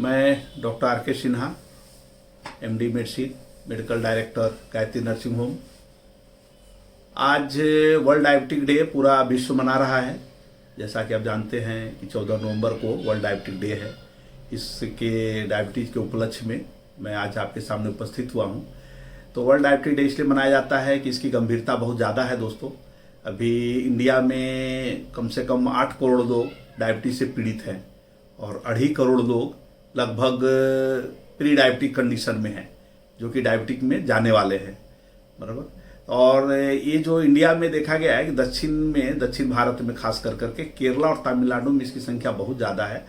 मैं doctor R के Sinha, MD medicine, medical director Gayatri nursing home. आज वर्ल्ड डायबिटिक डे पूरा विश्व मना रहा है। जैसा कि आप जानते हैं कि 14 नवंबर को वर्ल्ड डायबिटिक डे है। इसके डायबिटीज़ के उपलक्ष्य में मैं आज आपके सामने उपस्थित हुआ हूँ। तो वर्ल्ड डायबिटिक डे इसलिए मनाया जाता है कि इसकी गंभीरता बहुत ज़्यादा है दोस्तों। अभी इंडिया में कम से कम 8 करोड़ लोग डायबिटीज़ से पीड़ित हैं और 2.5 करोड़ लोग लगभग प्री डायबिटिक कंडीशन में हैं, जो कि डायबिटिक में जाने वाले हैं, बराबर। और ये जो इंडिया में देखा गया है कि दक्षिण भारत में खास करके केरला और तमिलनाडु में इसकी संख्या बहुत ज़्यादा है,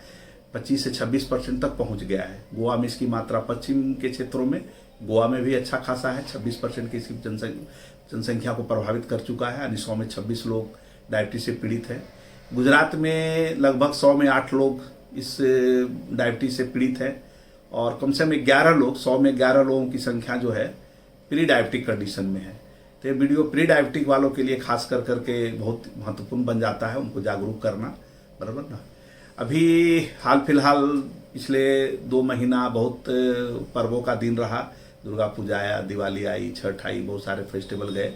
25 से 26% तक पहुंच गया है। गोवा में इसकी मात्रा, पश्चिम के क्षेत्रों में गोवा में भी अच्छा खासा है, 26% की इसकी जनसंख्या को प्रभावित कर चुका है, यानी 100 में 26 लोग डायबिटीज से पीड़ित हैं। गुजरात में लगभग 100 में 8 लोग इस डायबिटीज से पीड़ित हैं और कम से कम 11 लोग, 100 में 11 लोगों की संख्या जो है प्री डायबिटिक कंडीशन में है। तो ये वीडियो प्री डायबिटिक वालों के लिए खास करके बहुत महत्वपूर्ण बन जाता है, उनको जागरूक करना, बराबर ना। अभी हाल फिलहाल पिछले 2 महीना बहुत पर्वों का दिन रहा। दुर्गा पूजा आया, दिवाली आई, छठ आई, बहुत सारे फेस्टिवल गए।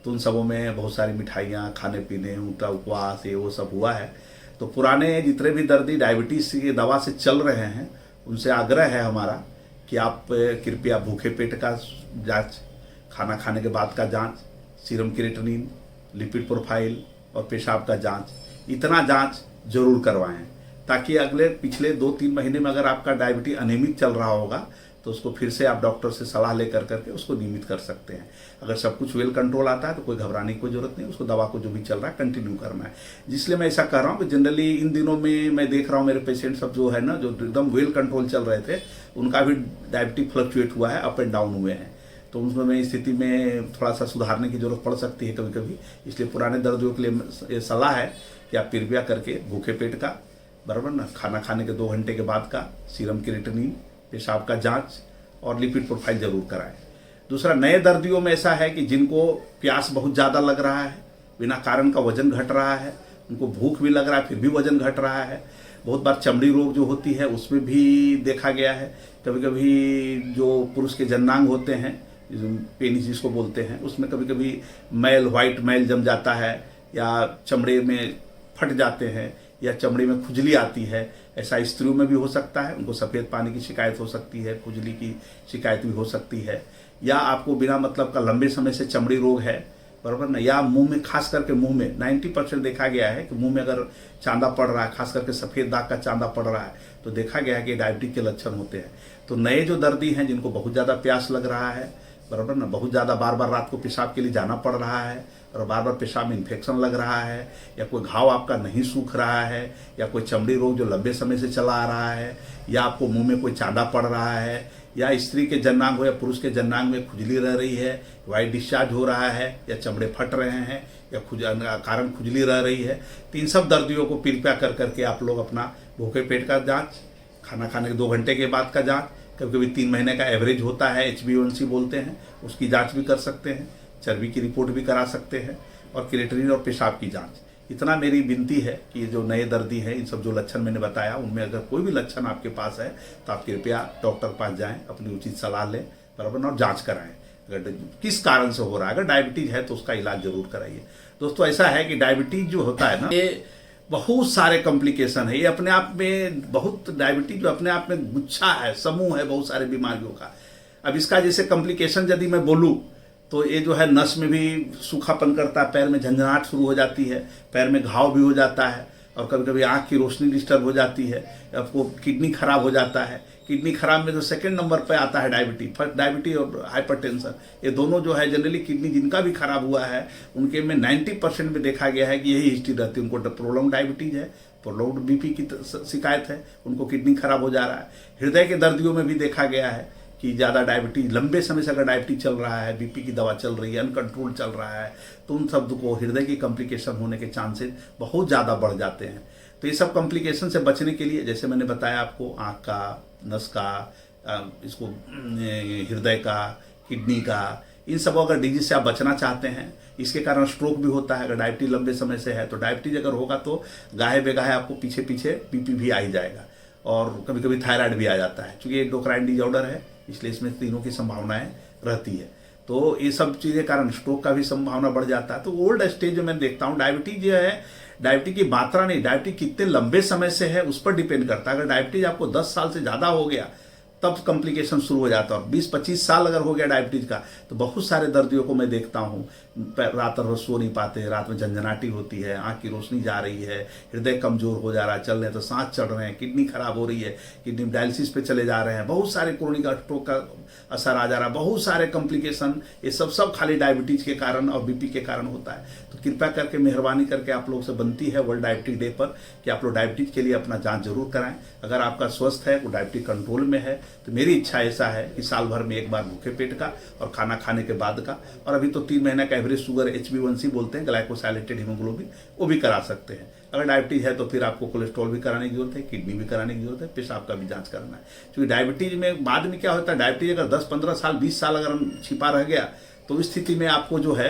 तो उन सबों में बहुत सारी मिठाइयाँ, खाने पीने, उनका उपवास, ये वो सब हुआ है। तो पुराने जितने भी दर्दी डायबिटीज़ की दवा से चल रहे हैं, उनसे आग्रह है हमारा कि आप कृपया भूखे पेट का जांच, खाना खाने के बाद का जांच, सीरम क्रिएटिनिन, लिपिड प्रोफाइल और पेशाब का जांच, इतना जांच जरूर करवाएं, ताकि अगले पिछले 2-3 महीने में अगर आपका डायबिटीज अनियमित चल रहा होगा तो उसको फिर से आप डॉक्टर से सलाह लेकर करके उसको नियमित कर सकते हैं। अगर सब कुछ वेल कंट्रोल आता है तो कोई घबराने की कोई जरूरत नहीं, उसको दवा को जो भी चल रहा है कंटिन्यू करना है। जिसलिए मैं ऐसा कर रहा हूँ कि जनरली इन दिनों में मैं देख रहा हूँ मेरे पेशेंट सब जो है ना, जो एकदम वेल कंट्रोल चल रहे थे, उनका भी डायबिटिक फ्लक्चुएट हुआ है, अप एंड डाउन हुए हैं। तो उनमें स्थिति में थोड़ा सा सुधारने की जरूरत पड़ सकती है कभी कभी। इसलिए पुराने दर्दियों के लिए ये सलाह है कि आप कृपया करके भूखे पेट का, बराबर ना, खाना खाने के 2 घंटे के बाद का सीरम क्रिएटिनिन, पेशाब का जांच और लिपिड प्रोफाइल जरूर कराएं। दूसरा, नए दर्दियों में ऐसा है कि जिनको प्यास बहुत ज़्यादा लग रहा है, बिना कारण का वजन घट रहा है, उनको भूख भी लग रहा है फिर भी वजन घट रहा है। बहुत बार चमड़ी रोग जो होती है उसमें भी देखा गया है। कभी कभी जो पुरुष के जननांग होते हैं, पेनिस जिसको बोलते हैं, उसमें कभी कभी मैल, व्हाइट मैल जम जाता है, या चमड़े में फट जाते हैं, या चमड़ी में खुजली आती है। ऐसा स्त्रियों में भी हो सकता है, उनको सफ़ेद पानी की शिकायत हो सकती है, खुजली की शिकायत भी हो सकती है। या आपको बिना मतलब का लंबे समय से चमड़ी रोग है, बराबर ना, या मुंह में, खास करके मुंह में 90% देखा गया है कि मुंह में अगर चांदा पड़ रहा है, खास करके सफ़ेद दाग का चांदा पड़ रहा है, तो देखा गया है कि डायबिटीज के लक्षण होते हैं। तो नए जो दर्दी हैं जिनको बहुत ज़्यादा प्यास लग रहा है, बराबर ना, बहुत ज़्यादा बार बार रात को पेशाब के लिए जाना पड़ रहा है और बार बार पेशाब में इन्फेक्शन लग रहा है, या कोई घाव आपका नहीं सूख रहा है, या कोई चमड़ी रोग जो लंबे समय से चला आ रहा है, या आपको मुंह में कोई चांदा पड़ रहा है, या स्त्री के जननांग हो या पुरुष के जननांग में खुजली रह रही है, वाइट डिस्चार्ज हो रहा है, या चमड़े फट रहे हैं, या कारण खुजली रह रही है, तो इन सब दर्दियों को कृपया कर करके आप लोग अपना भूखे पेट का जाँच, खाना खाने के 2 घंटे के बाद का जाँच, कभी कभी 3 महीने का एवरेज होता है, HbA1c बोलते हैं, उसकी जांच भी कर सकते हैं, चर्बी की रिपोर्ट भी करा सकते हैं, और क्रिएटिनिन और पेशाब की जांच। इतना मेरी विनती है कि जो नए दर्दी हैं, इन सब जो लक्षण मैंने बताया, उनमें अगर कोई भी लक्षण आपके पास है तो आप कृपया डॉक्टर के पास जाएं, अपनी उचित सलाह लें, बराबर, और जाँच कराएं। अगर किस कारण से हो रहा है, अगर डायबिटीज है तो उसका इलाज जरूर कराइए। दोस्तों, ऐसा है कि डायबिटीज जो होता है ना, ये बहुत सारे कॉम्प्लिकेशन है। ये अपने आप में बहुत, डायबिटीज जो अपने आप में गुच्छा है, समूह है बहुत सारे बीमारियों का। अब इसका जैसे कॉम्प्लिकेशन यदि मैं बोलूँ तो ये जो है, नस में भी सूखापन करता है, पैर में झंझनाहट शुरू हो जाती है, पैर में घाव भी हो जाता है, और कभी कभी आँख की रोशनी डिस्टर्ब हो जाती है, आपको किडनी खराब हो जाता है। किडनी खराब में तो 2nd नंबर पे आता है डायबिटीज। फर्स्ट डायबिटीज और हाइपरटेंशन, ये दोनों जो है जनरली किडनी जिनका भी खराब हुआ है उनके में 90% में देखा गया है कि यही हिस्ट्री रहती है। उनको प्रोलॉन्ग डायबिटीज है, प्रोलॉन्ग बीपी की शिकायत है, उनको किडनी खराब हो जा रहा है। हृदय के दर्दियों में भी देखा गया है कि ज़्यादा डायबिटीज, लंबे समय से अगर डायबिटीज चल रहा है, बीपी की दवा चल रही है, अनकंट्रोल चल रहा है, तो उन सब को हृदय की कॉम्प्लिकेशन होने के चांसेस बहुत ज़्यादा बढ़ जाते हैं। तो ये सब कॉम्प्लिकेशन से बचने के लिए, जैसे मैंने बताया आपको, आँख का, नस का, इसको हृदय का, किडनी का, इन सब अगर डिजीज से आप बचना चाहते हैं, इसके कारण स्ट्रोक भी होता है। अगर डायबिटीज लंबे समय से है तो डायबिटीज अगर होगा तो गाहे बेगाहे आपको पीछे पीछे बीपी भी आ ही जाएगा। और कभी कभी थायराइड भी आ जाता है, क्योंकि एंडोक्राइन डिसऑर्डर है, इसलिए इसमें तीनों की संभावनाएं रहती है। तो ये सब चीज़ें कारण स्ट्रोक का भी संभावना बढ़ जाता है। तो ओल्ड स्टेज में मैं देखता हूँ डायबिटीज जो है, डायबिटीज की मात्रा नहीं, डायबिटीज कितने लंबे समय से है उस पर डिपेंड करता है। अगर डायबिटीज आपको 10 साल से ज़्यादा हो गया तब कॉम्प्लिकेशन शुरू हो जाता है, और 20-25 साल अगर हो गया डायबिटीज का, तो बहुत सारे दर्दियों को मैं देखता हूँ रात भर सो नहीं पाते, रात में झंझनाटी होती है, आँख की रोशनी जा रही है, हृदय कमजोर हो जा रहा है, चल रहे हैं तो सांस चढ़ रहे हैं, किडनी खराब हो रही है, किडनी डायलिसिस पे चले जा रहे हैं, बहुत सारे क्रोनिक स्ट्रोक का असर आ जा रहा है, बहुत सारे कॉम्प्लिकेशन, ये सब खाली डायबिटीज के कारण और बीपी के कारण होता है। तो कृपया करके मेहरबानी करके आप लोग से बनती है वर्ल्ड डायबिटीज डे पर कि आप लोग डायबिटीज के लिए अपना जांच जरूर कराएं। अगर आपका स्वस्थ है, वो डायबिटीज कंट्रोल में है, तो मेरी इच्छा ऐसा है कि साल भर में एक बार भूखे पेट का और खाना खाने के बाद का, और अभी तो 3 महीने का एवरेज शुगर HbA1c बोलते हैं, ग्लाइकोसाइलेटेड हीमोग्लोबिन, वो भी करा सकते हैं। अगर डायबिटीज है तो फिर आपको कोलेस्ट्रॉल भी कराने की जरूरत है, किडनी भी कराने की जरूरत है, पेशाब का भी जांच करना है। क्योंकि डायबिटीज में बाद में क्या होता है, डायबिटीज अगर 10-15 साल 20 साल अगर छिपा रह गया तो इस स्थिति में आपको जो है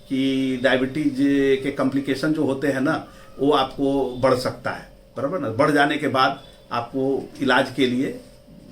कि डायबिटीज के कॉम्प्लिकेशन जो होते हैं ना, वो आपको बढ़ सकता है, बराबर ना। बढ़ जाने के बाद आपको इलाज के लिए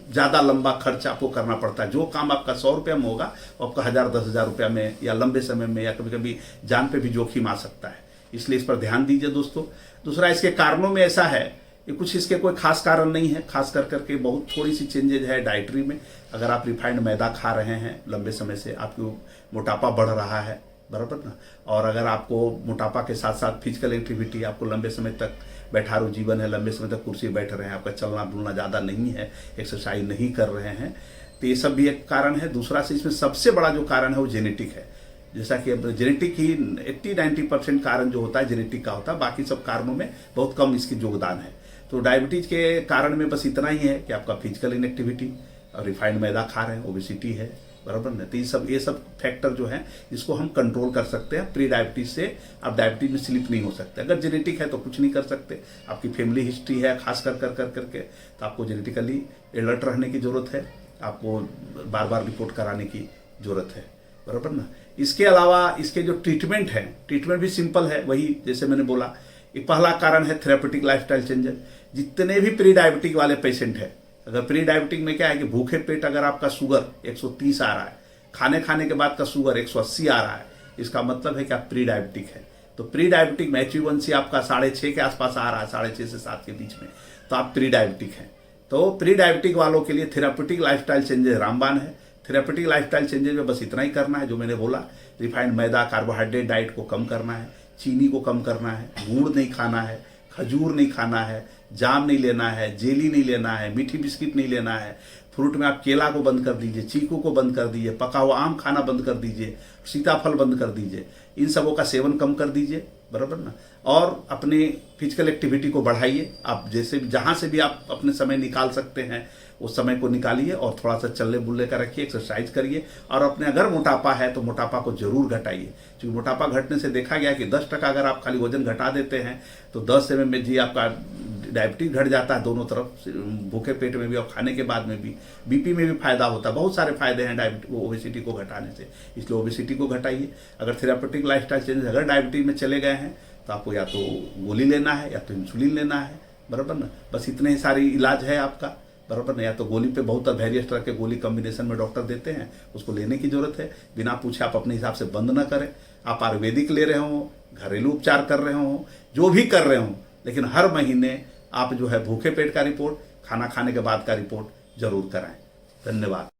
ज़्यादा लंबा खर्च आपको करना पड़ता है। जो काम आपका 100 रुपये में होगा वो आपका 1000-10,000 रुपया में या लंबे समय में या कभी कभी जान पे भी जोखिम आ सकता है, इसलिए इस पर ध्यान दीजिए दोस्तों। दूसरा, इसके कारणों में ऐसा है कि कुछ इसके कोई खास कारण नहीं है, खास करके बहुत थोड़ी सी चेंजेज है डाइटरी में। अगर आप रिफाइंड मैदा खा रहे हैं लंबे समय से, आपको मोटापा बढ़ रहा है, बराबर ना। और अगर आपको मोटापा के साथ साथ फिजिकल एक्टिविटी, आपको लंबे समय तक बैठारू जीवन है, लंबे समय तक कुर्सी बैठ रहे हैं, आपका चलना बुलना ज़्यादा नहीं है, एक्सरसाइज नहीं कर रहे हैं, तो ये सब भी एक कारण है। दूसरा से इसमें सबसे बड़ा जो कारण है वो जेनेटिक है। जैसा कि अब जेनेटिक ही 80-90% कारण जो होता है जेनेटिक का होता है, बाकी सब कारणों में बहुत कम इसकी योगदान है। तो डायबिटीज के कारण में बस इतना ही है कि आपका फिजिकल इनएक्टिविटी और रिफाइंड मैदा खा रहे हैं, ओबेसिटी है, बराबर ना। तो ये सब फैक्टर जो है इसको हम कंट्रोल कर सकते हैं। प्री डायबिटीज से आप डायबिटीज में स्लिप नहीं हो सकते। अगर जेनेटिक है तो कुछ नहीं कर सकते, आपकी फैमिली हिस्ट्री है खास करके, तो आपको जेनेटिकली अलर्ट रहने की जरूरत है, आपको बार बार रिपोर्ट कराने की जरूरत है, बराबर ना। इसके अलावा इसके जो ट्रीटमेंट है, ट्रीटमेंट भी सिंपल है, वही जैसे मैंने बोला। एक पहला कारण है थेरेपेटिक लाइफस्टाइल चेंजेस। जितने भी प्री डायबिटिक वाले पेशेंट हैं, अगर प्री डायबिटिक में क्या है कि भूखे पेट अगर आपका शुगर 130 आ रहा है, खाने के बाद का शुगर 180 आ रहा है, इसका मतलब है कि आप प्री डायबिटिक है। तो प्री डायबिटिक में HbA1c आपका 6.5 के आसपास आ रहा है, 6.5 से 7 के बीच में, तो आप प्री डायबिटिक हैं। तो प्री डायबिटिक वालों के लिए थेरेपेटिक लाइफस्टाइल चेंजेस रामबाण है। थेरेपेटिक लाइफस्टाइल चेंजेस में बस इतना ही करना है जो मैंने बोला। रिफाइंड मैदा, कार्बोहाइड्रेट डाइट को कम करना है, चीनी को कम करना है, गुड़ नहीं खाना है, खजूर नहीं खाना है, जाम नहीं लेना है, जेली नहीं लेना है, मीठी बिस्किट नहीं लेना है। फ्रूट में आप केला को बंद कर दीजिए, चीकू को बंद कर दीजिए, पका हुआ आम खाना बंद कर दीजिए, सीताफल बंद कर दीजिए, इन सबों का सेवन कम कर दीजिए, बराबर ना। और अपने फिजिकल एक्टिविटी को बढ़ाइए। आप जैसे जहाँ से भी आप अपने समय निकाल सकते हैं उस समय को निकालिए और थोड़ा सा चलने बुलने का रखिए, एक्सरसाइज करिए। और अपने अगर मोटापा है तो मोटापा को जरूर घटाइए, क्योंकि मोटापा घटने से देखा गया कि 10% अगर आप खाली वजन घटा देते हैं तो 10 mmHg आपका डायबिटीज घट जाता है, दोनों तरफ, भूखे पेट में भी और खाने के बाद में भी। बीपी में भी फायदा होता है, बहुत सारे फायदे हैं ओबेसिटी को घटाने से, इसलिए ओबेसिटी को घटाइए। अगर थेरापेटिक लाइफस्टाइल चेंजेस अगर डायबिटीज में चले गए हैं तो आपको या तो गोली लेना है या तो इंसुलिन लेना है, बराबर ना। बस इतने ही सारी इलाज है आपका, बराबर ना। या तो गोली पे बहुत वेरियस तरह के गोली कॉम्बिनेशन में डॉक्टर देते हैं, उसको लेने की जरूरत है। बिना पूछे आप अपने हिसाब से बंद ना करें। आप आयुर्वेदिक ले रहे हो, घरेलू उपचार कर रहे हो, जो भी कर रहे हो, लेकिन हर महीने आप जो है भूखे पेट का रिपोर्ट, खाना खाने के बाद का रिपोर्ट जरूर कराएं। धन्यवाद।